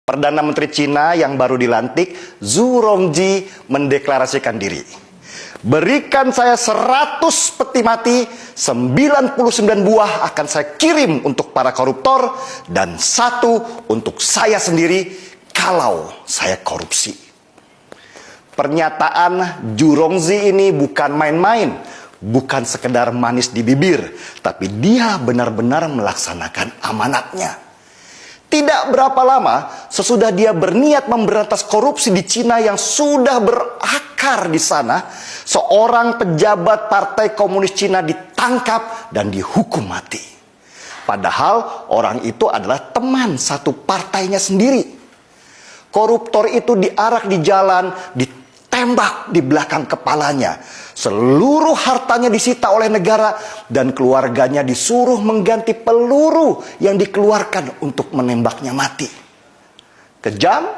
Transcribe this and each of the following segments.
Perdana Menteri Cina yang baru dilantik, Zhu Rongji, mendeklarasikan diri. Berikan saya 100 peti mati, 99 buah akan saya kirim untuk para koruptor, dan 1 untuk saya sendiri kalau saya korupsi. Pernyataan Zhu Rongji ini bukan main-main, bukan sekedar manis di bibir, tapi dia benar-benar melaksanakan amanatnya. Tidak berapa lama sesudah dia berniat memberantas korupsi di Cina yang sudah berakar di sana, seorang pejabat Partai Komunis Cina ditangkap dan dihukum mati. Padahal orang itu adalah teman satu partainya sendiri. Koruptor itu diarak di jalan, ditembak di belakang kepalanya. Seluruh hartanya disita oleh negara dan keluarganya disuruh mengganti peluru yang dikeluarkan untuk menembaknya mati. Kejam?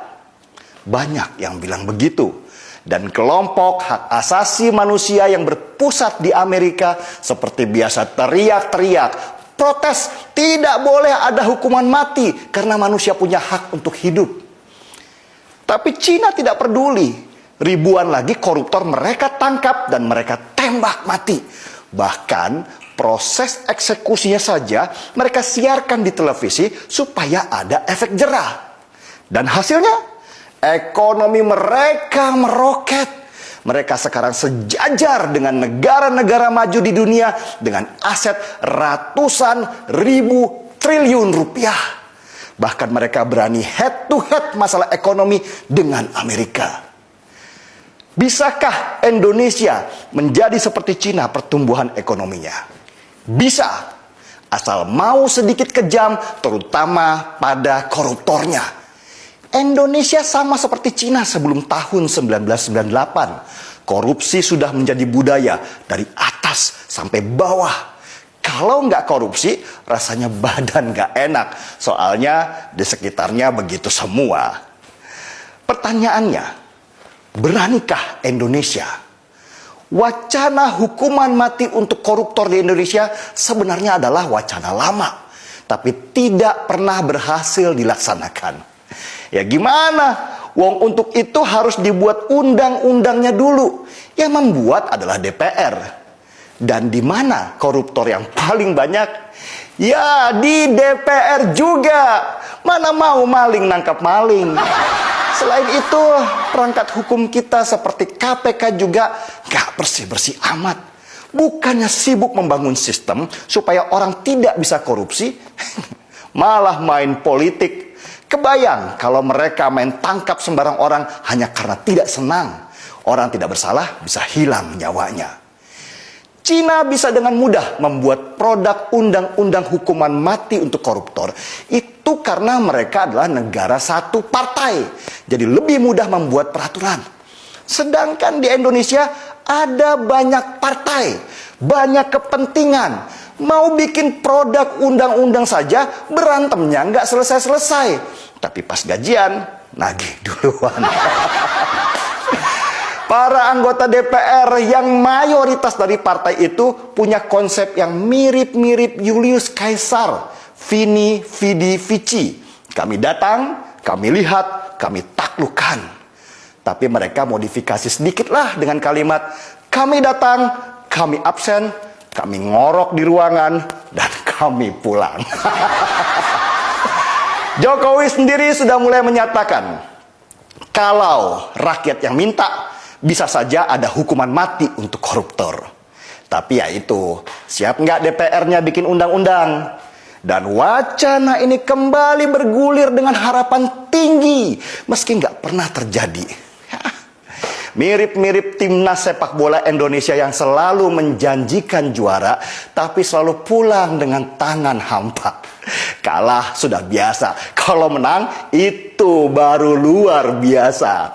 Banyak yang bilang begitu. Dan kelompok hak asasi manusia yang berpusat di Amerika seperti biasa teriak-teriak, protes, tidak boleh ada hukuman mati karena manusia punya hak untuk hidup. Tapi Cina tidak peduli. Ribuan lagi koruptor mereka tangkap dan mereka tembak mati. Bahkan proses eksekusinya saja mereka siarkan di televisi supaya ada efek jerah. Dan hasilnya, ekonomi mereka meroket. Mereka sekarang sejajar dengan negara-negara maju di dunia dengan aset ratusan ribu triliun rupiah. Bahkan mereka berani head to head masalah ekonomi dengan Amerika. Bisakah Indonesia menjadi seperti Cina pertumbuhan ekonominya? Bisa, asal mau sedikit kejam, terutama pada koruptornya. Indonesia sama seperti Cina sebelum tahun 1998. Korupsi sudah menjadi budaya dari atas sampai bawah. Kalau nggak korupsi, rasanya badan nggak enak. Soalnya di sekitarnya begitu semua. Pertanyaannya, beranikah Indonesia? Wacana hukuman mati untuk koruptor di Indonesia sebenarnya adalah wacana lama, tapi tidak pernah berhasil dilaksanakan. Ya gimana? Wong untuk itu harus dibuat undang-undangnya dulu. Yang membuat adalah DPR. Dan di mana koruptor yang paling banyak? Ya di DPR juga. Mana mau maling nangkap maling. Selain itu, perangkat hukum kita seperti KPK juga gak bersih-bersih amat. Bukannya sibuk membangun sistem supaya orang tidak bisa korupsi, malah main politik. Kebayang kalau mereka main tangkap sembarang orang hanya karena tidak senang. Orang tidak bersalah bisa hilang nyawanya. Cina bisa dengan mudah membuat produk undang-undang hukuman mati untuk koruptor. Itu karena mereka adalah negara satu partai. Jadi lebih mudah membuat peraturan. Sedangkan di Indonesia ada banyak partai, banyak kepentingan. Mau bikin produk undang-undang saja berantemnya nggak selesai-selesai. Tapi pas gajian, nagih duluan. Para anggota DPR yang mayoritas dari partai itu punya konsep yang mirip-mirip Julius Caesar, Vini, Vidi, Vici. Kami datang, kami lihat, kami taklukkan. Tapi mereka modifikasi sedikitlah dengan kalimat, kami datang, kami absen, kami ngorok di ruangan, dan kami pulang. Jokowi sendiri sudah mulai menyatakan, kalau rakyat yang minta, bisa saja ada hukuman mati untuk koruptor. Tapi ya itu, siap nggak DPR-nya bikin undang-undang? Dan wacana ini kembali bergulir dengan harapan tinggi, meski nggak pernah terjadi. Mirip-mirip timnas sepak bola Indonesia yang selalu menjanjikan juara, tapi selalu pulang dengan tangan hampa. Kalah sudah biasa, kalau menang itu baru luar biasa.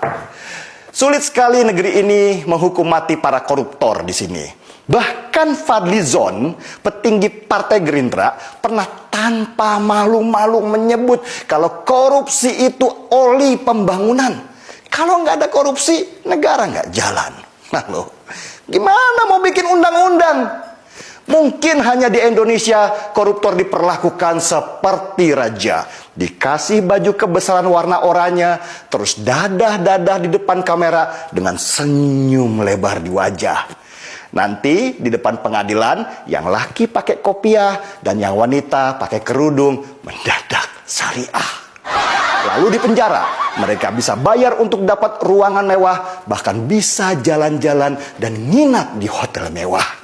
Sulit sekali negeri ini menghukum mati para koruptor di sini. Bahkan Fadlizon, petinggi Partai Gerindra, pernah tanpa malu-malu menyebut kalau korupsi itu oli pembangunan. Kalau nggak ada korupsi, negara nggak jalan. Nah loh, gimana mau bikin undang-undang? Mungkin hanya di Indonesia koruptor diperlakukan seperti raja. Dikasih baju kebesaran warna oranye, terus dadah-dadah di depan kamera dengan senyum lebar di wajah. Nanti di depan pengadilan, yang laki pakai kopiah dan yang wanita pakai kerudung mendadak syariah. Lalu di penjara, mereka bisa bayar untuk dapat ruangan mewah, bahkan bisa jalan-jalan dan nginap di hotel mewah.